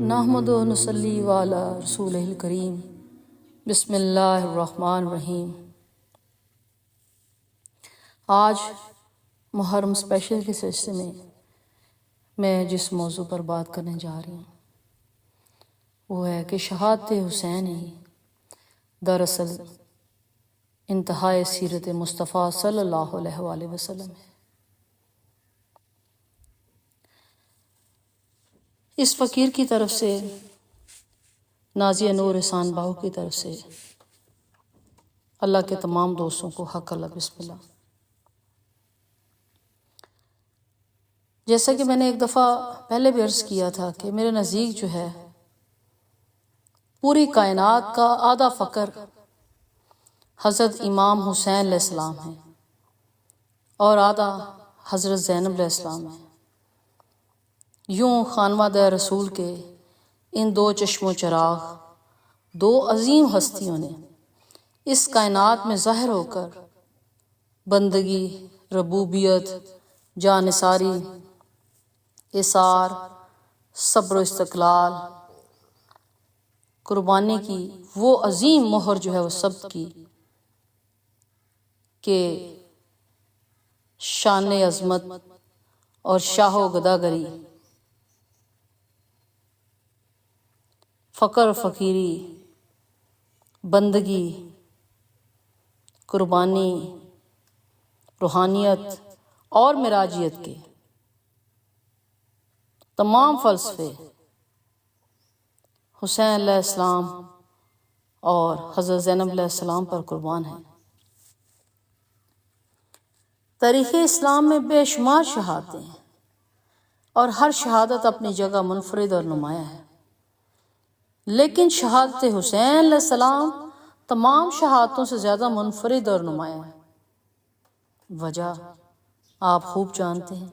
نحمدہ و نصلی علی رسولہ الکریم۔ بسم اللہ الرحمن الرحیم۔ آج محرم اسپیشل کے سلسلے میں جس موضوع پر بات کرنے جا رہی ہوں وہ ہے کہ شہادت حسین ہی دراصل انتہائی سیرت مصطفیٰ صلی اللہ علیہ وآلہ وسلم ہے۔ اس فقیر کی طرف سے، نازیہ نور احسان باہو کی طرف سے، اللہ کے تمام دوستوں کو حق اللہ بسم اللہ۔ جیسا کہ میں نے ایک دفعہ پہلے بھی عرض کیا تھا کہ میرے نزدیک جو ہے پوری کائنات کا آدھا فقر حضرت امام حسین علیہ السلام ہے اور آدھا حضرت زینب علیہ السلام ہے۔ یوں خانوادہ رسول کے ان دو چشم و چراغ، دو عظیم ہستیوں نے اس کائنات میں ظاہر ہو کر بندگی، ربوبیت، جانثاری، اثار، صبر و استقلال، قربانی کی وہ عظیم مہر جو ہے وہ سب کی کہ شان عظمت اور شاہ و گداگری، فقر و فقیری، بندگی، قربانی، روحانیت اور معراجیت کے تمام فلسفے حسین علیہ السلام اور حضرت زینب علیہ السلام پر قربان ہیں۔ تاریخ اسلام میں بے شمار شہادتیں ہیں اور ہر شہادت اپنی جگہ منفرد اور نمایاں ہے، لیکن شہادت حسین علیہ السلام تمام شہادتوں سے زیادہ منفرد اور نمایاں ہے۔ وجہ آپ خوب جانتے ہیں،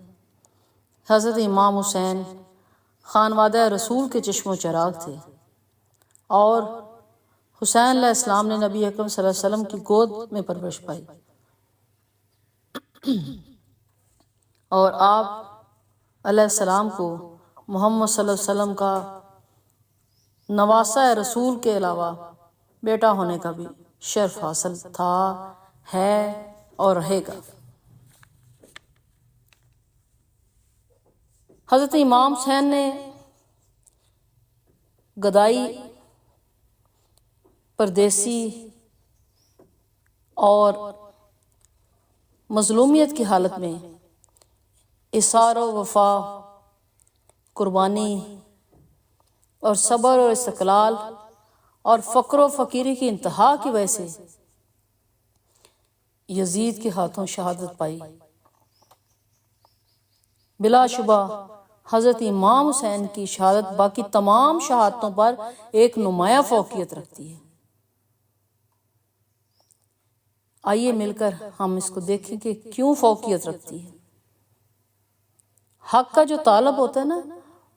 حضرت امام حسین خانوادہ رسول کے چشم و چراغ تھے اور حسین علیہ السلام نے نبی اکرم صلی اللہ علیہ وسلم کی گود میں پرورش پائی اور آپ علیہ السلام کو محمد صلی اللہ علیہ وسلم کا نواسہ رسول کے علاوہ بیٹا ہونے کا بھی شرف حاصل تھا، ہے اور رہے گا۔ حضرت امام حسین نے گدائی، پردیسی اور مظلومیت کی حالت میں اثار و وفا، قربانی اور صبر اور استقلال اور فقر و فقیری کی انتہا کی وجہ سے یزید کے ہاتھوں شہادت پائی۔ بلا شبہ حضرت امام حسین کی شہادت باقی تمام شہادتوں پر ایک نمایاں فوقیت رکھتی ہے۔ آئیے مل کر ہم اس کو دیکھیں کہ کیوں فوقیت رکھتی ہے۔ حق کا جو طالب ہوتا ہے نا،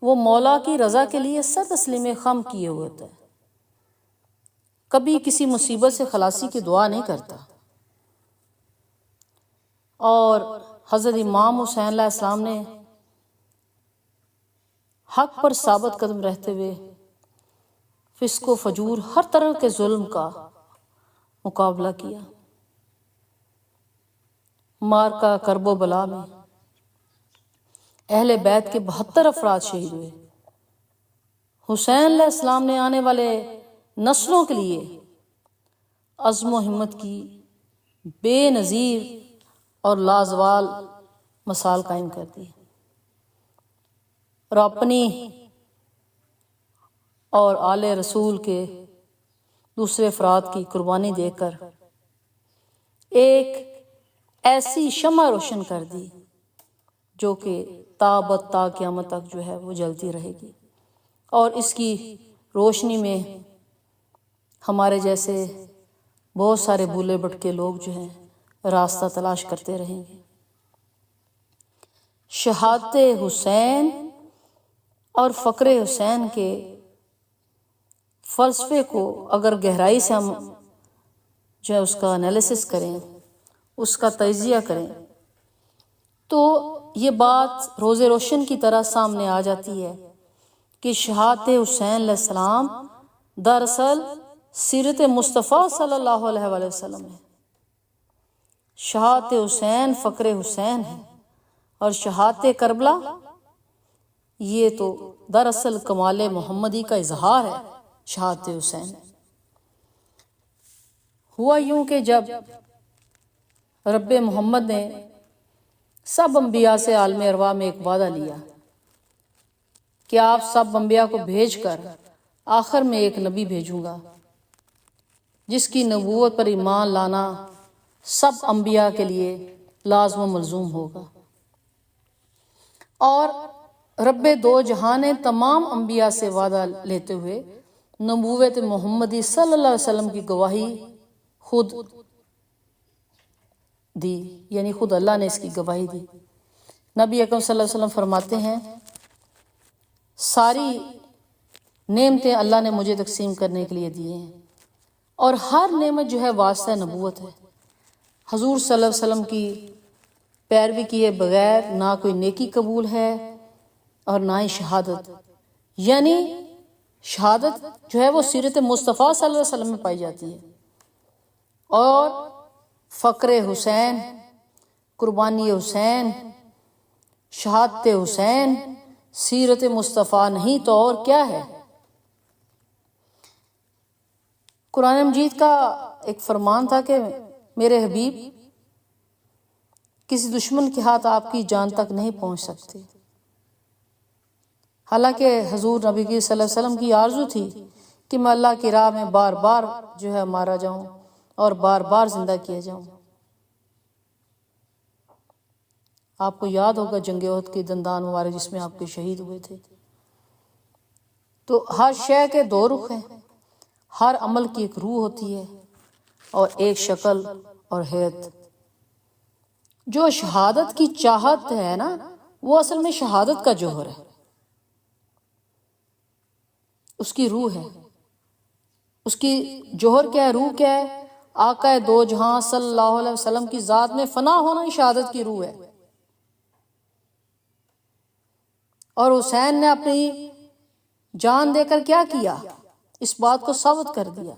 وہ مولا کی رضا کے لیے سر تسلیم خم کیے ہوئے ہوتا ہے، کبھی کسی مصیبت سے خلاصی کی دعا نہیں کرتا۔ اور حضرت امام حسین علیہ السلام نے حق پر ثابت قدم رہتے ہوئے فسق و فجور، ہر طرح کے ظلم کا مقابلہ کیا۔ مارکہ کرب و بلا میں اہل بیت کے 72 افراد شہید ہوئے۔ حسین علیہ السلام نے آنے والے نسلوں کے لیے عزم و ہمت کی بے نظیر اور لازوال مثال قائم کر دی اور اپنی اور آل رسول کے دوسرے افراد کی قربانی دے کر ایک ایسی شمع روشن کر دی جو کہ تا قیامت تک جو ہے وہ جلتی رہے گی اور اس کی روشنی میں ہمارے جیسے بہت سارے بھولے بھٹکے لوگ جو ہیں راستہ تلاش کرتے رہیں گے۔ شہادت حسین اور فقر حسین کے فلسفے کو اگر گہرائی سے ہم جو ہے اس کا انالیسس کریں، اس کا تجزیہ کریں، تو یہ بات روز روشن کی طرح سامنے آ جاتی ہے کہ شہادت حسین علیہ السلام دراصل سیرت مصطفیٰ صلی اللہ علیہ وآلہ وسلم ہے۔ شہادت حسین فقر حسین ہے، اور شہادت کربلا یہ تو دراصل کمال محمدی کا اظہار ہے۔ شہادت حسین ہوا یوں کہ جب رب محمد نے سب انبیاء سے عالم ارواح میں ایک وعدہ لیا کہ آپ سب انبیاء کو بھیج کر آخر میں ایک نبی بھیجوں گا جس کی نبوت پر ایمان لانا سب انبیاء کے لیے لازم و ملزوم ہوگا، اور رب دو جہاں نے تمام انبیاء سے وعدہ لیتے ہوئے نبوت محمدی صلی اللہ علیہ وسلم کی گواہی خود دی، یعنی خود اللہ نے اس کی گواہی دی۔ نبی اکرم صلی اللہ علیہ وسلم فرماتے ہیں ساری نعمتیں اللہ نے مجھے تقسیم کرنے کے لیے دی ہیں، اور ہر نعمت جو ہے واسطہ نبوت ہے۔ حضور صلی اللہ علیہ وسلم کی پیروی کیے بغیر نہ کوئی نیکی قبول ہے اور نہ ہی شہادت، یعنی شہادت جو ہے وہ سیرت مصطفیٰ صلی اللہ علیہ وسلم میں پائی جاتی ہے، اور فقر حسین، قربانی حسین، شہادت حسین سیرت مصطفیٰ نہیں تو اور کیا ہے۔ قرآن مجید کا ایک فرمان تھا کہ میرے حبیب کسی دشمن کے ہاتھ آپ کی جان تک نہیں پہنچ سکتے۔ حالانکہ حضور نبی کی صلی اللہ علیہ وسلم کی آرزو تھی کہ میں اللہ کی راہ میں بار بار جو ہے مارا جاؤں اور بار بار زندہ کیا جاؤں۔ آپ کو یاد ہوگا جنگ احد کے دندان مبارک جس میں آپ کے شہید ہوئے تھے۔ تو ہر شے کے دو رخ ہیں، ہر عمل کی ایک روح ہوتی ہے اور ایک شکل اور حیت۔ جو شہادت کی چاہت ہے نا، وہ اصل میں شہادت کا جوہر ہے، اس کی روح ہے۔ اس کی جوہر کیا ہے، روح کیا ہے؟ آقا دو جہاں صلی اللہ علیہ وسلم کی ذات میں فنا ہونا ہی شہادت کی روح ہے۔ اور حسین نے اپنی جان دے کر کیا کیا؟ اس بات کو ثابت کر دیا،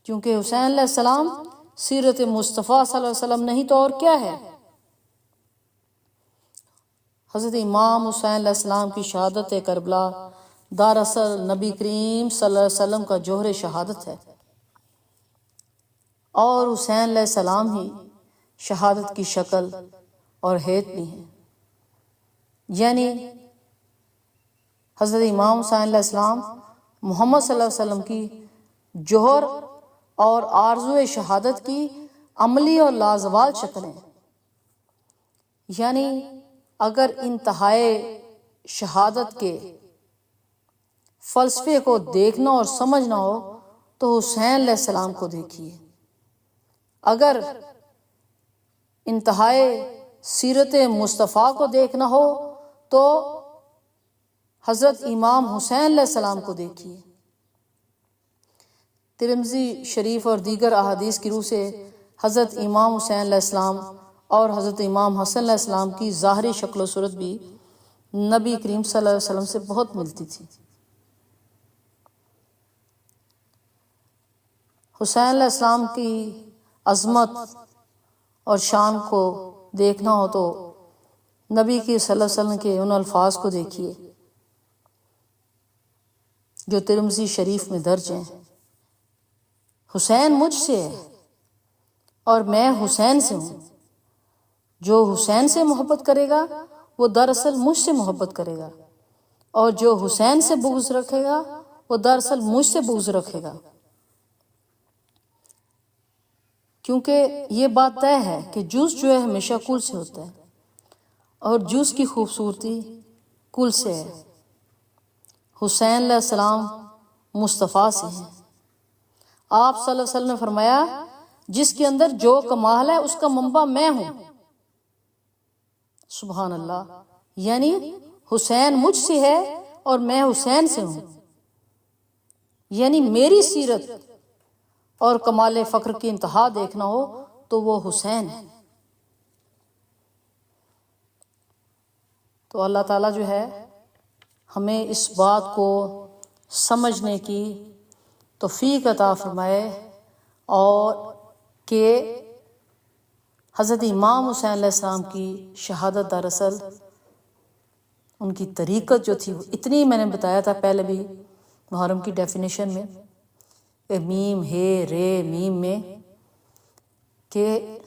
کیونکہ حسین علیہ السلام سیرت مصطفیٰ صلی اللہ علیہ وسلم نہیں تو اور کیا ہے۔ حضرت امام حسین علیہ السلام کی شہادت کربلا دراصل نبی کریم صلی اللہ علیہ وسلم کا جوہر شہادت ہے، اور حسین علیہ السلام ہی شہادت کی شکل اور حیت بھی ہیں۔ یعنی حضرت امام حسین علیہ السلام محمد صلی اللہ علیہ وسلم کی جوہر اور آرزو شہادت کی عملی اور لازوال شکلیں۔ یعنی اگر انتہائے شہادت کے فلسفے کو دیکھنا اور سمجھنا ہو تو حسین علیہ السلام کو دیکھیے، اگر انتہائے سیرت مصطفیٰ کو دیکھنا ہو تو حضرت امام حسین علیہ السلام کو دیکھیے۔ ترمذی شریف اور دیگر احادیث کی روح سے حضرت امام حسین علیہ السلام اور حضرت امام حسن علیہ السلام کی ظاہری شکل و صورت بھی نبی کریم صلی اللہ علیہ وسلم سے بہت ملتی تھی۔ حسین علیہ السلام کی عظمت اور شان کو دیکھنا ہو تو نبی کی صلی اللہ علیہ وسلم کے ان الفاظ کو دیکھیے جو ترمذی شریف میں درج ہیں، حسین مجھ سے ہے اور میں حسین سے ہوں، جو حسین سے محبت کرے گا وہ دراصل مجھ سے محبت کرے گا، اور جو حسین سے بغض رکھے گا وہ دراصل مجھ سے بغض رکھے گا۔ کیونکہ یہ بات طے ہے کہ جز جو ہے ہمیشہ کل سے ہوتا ہے، اور جز کی خوبصورتی کل سے ہے۔ حسین علیہ السلام مصطفیٰ سے ہیں۔ آپ صلی اللہ علیہ وسلم نے فرمایا جس کے اندر جو کمال ہے اس کا منبع میں ہوں۔ سبحان اللہ، یعنی حسین مجھ سے ہے اور میں حسین سے ہوں، یعنی میری سیرت اور کمال فخر کی انتہا دیکھنا ہو تو وہ حسین ہے۔ تو اللہ تعالیٰ جو ہے ہمیں اس بات کو سمجھنے کی توفیق عطا فرمائے، اور کہ حضرت امام حسین علیہ السلام کی شہادت دراصل ان کی طریقت جو تھی وہ اتنی، میں نے بتایا تھا پہلے بھی محرم کی ڈیفینیشن میں، میم ہے رے میم میں، کہ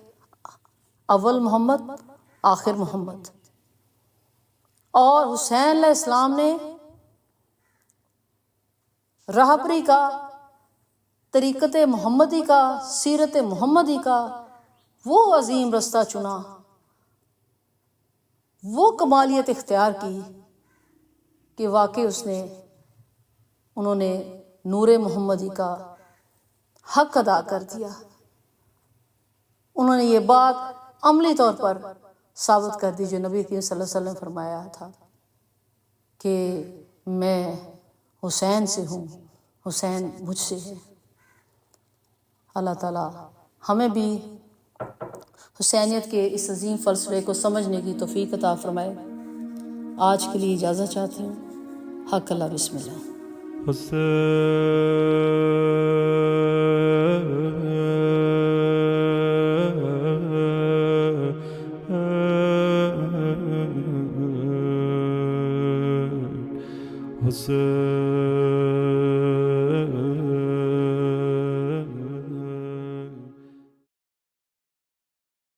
اول محمد آخر محمد، اور حسین علیہ السلام نے راہبری کا، طریقت محمدی کا، سیرت محمدی کا وہ عظیم رستہ چنا، وہ کمالیت اختیار کی کہ واقعی انہوں نے نور محمدی کا حق ادا کر دیا۔ انہوں نے یہ بات عملی طور پر ثابت کر دی جو نبی کریم صلی اللہ علیہ وسلم نے فرمایا تھا کہ میں حسین سے ہوں، حسین مجھ سے ہے۔ اللہ تعالیٰ ہمیں بھی حسینیت کے اس عظیم فلسفے کو سمجھنے کی توفیق عطا فرمائے۔ آج کے لیے اجازت چاہتی ہوں۔ حق اللہ، بسم اللہ۔ حسین